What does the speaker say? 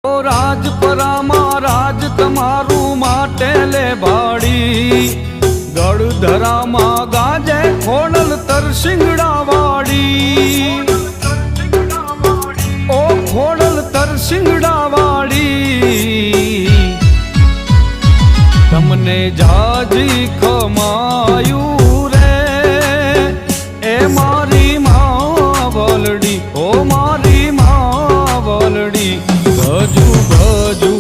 રાજપરામાં રાજ તમારું માટે લે ભાડી, ગળધરામાં ગાજે ખોડલ તરસિંગડા વાળી, ઓ ખોડલ તરસિંગડા વાળી, તમને જાજી ખમાયું રે એ મારી માવલડી, ઓ મારી માવલડી, ગજુ ગજુ